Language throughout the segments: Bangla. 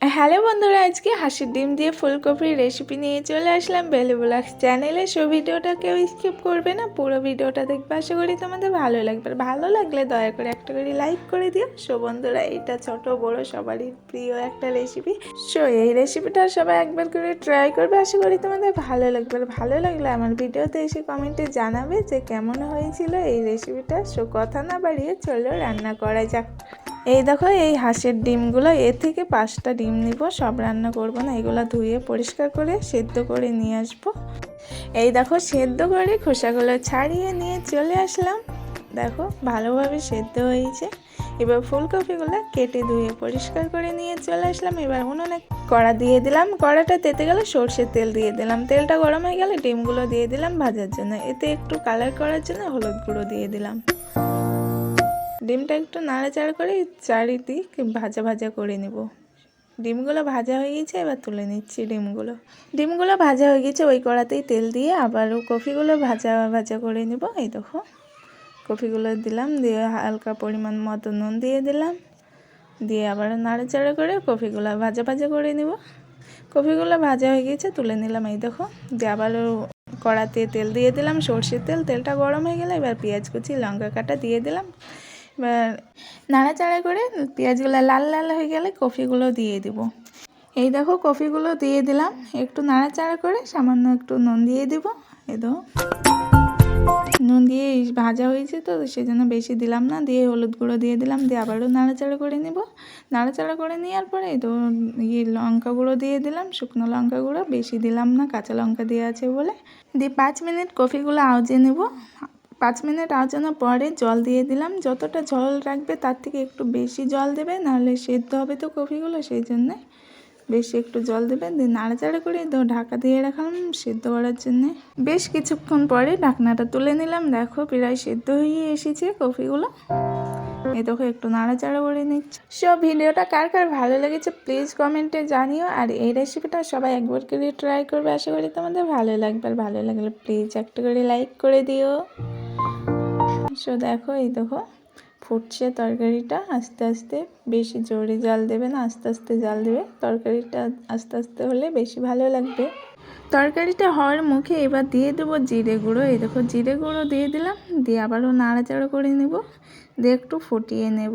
হ্যালো বন্ধুরা, আজকে হাঁসের ডিম দিয়ে ফুলকপির রেসিপি নিয়ে চলে আসলাম বেলি ব্লগস চ্যানেলে। সো ভিডিওটা কেউ স্কিপ করবে না, পুরো ভিডিওটা দেখবে। আশা করি তোমাদের ভালো লাগবে। ভালো লাগলে দয়া করে একটা করে লাইক করে দিও। সো বন্ধুরা, এটা ছোট বড় সবারই প্রিয় একটা রেসিপি। সো এই রেসিপিটা সবাই একবার করে ট্রাই করবে। আশা করি তোমাদের ভালো লাগবে। ভালো লাগলে আমার ভিডিওতে এসে কমেন্টে জানাবে যে কেমন হয়েছিল এই রেসিপিটা। সো কথা না বাড়িয়ে চলো রান্না করা যাক। এই দেখো, এই হাঁসের ডিমগুলো থেকে 5টা ডিম নিব। সব রান্না করব না, এগুলো ধুয়ে পরিষ্কার করে সেদ্ধ করে নিয়ে আসবো। এই দেখো, সেদ্ধ করে খোসাগুলো ছাড়িয়ে নিয়ে চলে আসলাম। দেখো ভালোভাবে সেদ্ধ হয়েছে। এবার ফুলকপিগুলো কেটে ধুয়ে পরিষ্কার করে নিয়ে চলে আসলাম। এবার উনুনে কড়া দিয়ে দিলাম। কড়াটা তেতে গেলে সর্ষের তেল দিয়ে দিলাম। তেলটা গরম হয়ে গেলে ডিমগুলো দিয়ে দিলাম ভাজার জন্য। এতে একটু কালার করার জন্য হলুদ গুঁড়ো দিয়ে দিলাম। ডিমটা একটু নাড়াচাড়া করে চারিদিক ভাজা ভাজা করে নেব। ডিমগুলো ভাজা হয়ে গেছে, এবার তুলে নিচ্ছি ডিমগুলো ভাজা হয়ে গেছে। ওই কড়াতেই তেল দিয়ে আবারও কফিগুলো ভাজা ভাজা করে নেব। এই দেখো, কফিগুলো দিলাম, দিয়ে হালকা পরিমাণ মতো নুন দিয়ে দিলাম, দিয়ে আবারও নাড়াচাড়া করে কফিগুলো ভাজা ভাজা করে নেব। কফিগুলো ভাজা হয়ে গেছে, তুলে নিলাম। এই দেখো, দিয়ে আবারও কড়াতে তেল দিয়ে দিলাম, সর্ষের তেল। তেলটা গরম হয়ে গেলে এবার পেঁয়াজ কুচি লঙ্কা কাটা দিয়ে দিলাম। এবার নাড়াচাড়া করে পেঁয়াজগুলো লাল লাল হয়ে গেলে কফিগুলো দিয়ে দেব। এই দেখো, কফিগুলো দিয়ে দিলাম। একটু নাড়াচাড়া করে সামান্য একটু নুন দিয়ে দেব। এই দেখো, নুন দিয়ে ভাজা হয়েছে তো সেই জন্য বেশি দিলাম না, দিয়ে হলুদ গুঁড়ো দিয়ে দিলাম। দিয়ে আবারও নাড়াচাড়া করে নেব। নাড়াচাড়া করে নেওয়ার পরে এই তো লঙ্কা গুঁড়ো দিয়ে দিলাম, শুকনো লঙ্কা গুঁড়ো বেশি দিলাম না, কাঁচা লঙ্কা দিয়ে আছে বলে। দিয়ে 5 মিনিট কফিগুলো আওজে নেব। 5 মিনিট আওজানোর পরে জল দিয়ে দিলাম। যতটা জল রাখবে তার থেকে একটু বেশি জল দেবে, নাহলে সেদ্ধ হবে তো কফিগুলো, সেই জন্যে বেশি একটু জল দেবে। দিয়ে নাড়াচাড়া করে ঢাকা দিয়ে রাখলাম সেদ্ধ করার জন্যে। বেশ কিছুক্ষণ পরে ঢাকনাটা তুলে নিলাম। দেখো, প্রায় সেদ্ধ হয়ে এসেছে কফিগুলো। এই দেখো, একটু নাড়াচাড়া করে নিচ্ছি। সব ভিডিওটা কার কার ভালো লেগেছে প্লিজ কমেন্টে জানিও। আর এই রেসিপিটা সবাই একবার করে ট্রাই করবে। আশা করি তোমাদের ভালো লাগবে। আর ভালো লাগলে প্লিজ একটা করে লাইক করে দিও। সো দেখো, এই দেখো ফুটছে তরকারিটা আস্তে আস্তে। বেশি জোরে জাল দেবে না, আস্তে আস্তে জাল দেবে। তরকারিটা আস্তে আস্তে হলে বেশি ভালো লাগবে। তরকারিটা হওয়ার মুখে এবার দিয়ে দেবো জিরে গুঁড়ো। এই দেখো, জিরে গুঁড়ো দিয়ে দিলাম। দিয়ে আবারও নাড়াচাড়া করে নেব, দিয়ে একটু ফুটিয়ে নেব।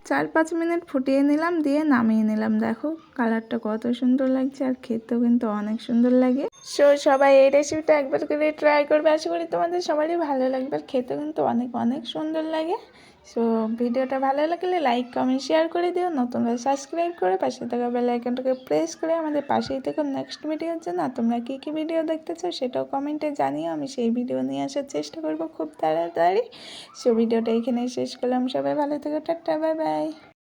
4-5 মিনিট ফুটিয়ে নিলাম, দিয়ে নামিয়ে নিলাম। দেখো কালারটা কত সুন্দর লাগছে, আর খেতেও কিন্তু অনেক সুন্দর লাগে। সো সবাই এই রেসিপিটা একবার করে ট্রাই করবে। আশা করি তোমাদের সবারই ভালো লাগবে, আর খেতেও কিন্তু অনেক অনেক সুন্দর লাগে। সো ভিডিওটা ভালো লাগলে লাইক কমেন্ট শেয়ার করে দিও। নতুনরা সাবস্ক্রাইব করে পাশে থাকা বেল আইকনটাকে প্রেস করে আমাদের পাশেই থেকো নেক্সট ভিডিওর জন্য। আর তোমরা কী কী ভিডিও দেখতে চাও সেটাও কমেন্টে জানিও। আমি সেই ভিডিও নিয়ে আসার চেষ্টা করবো খুব তাড়াতাড়ি। সো ভিডিওটা এখানেই শেষ করলাম। সবাই ভালো থেকো, টাটা, বাই বাই।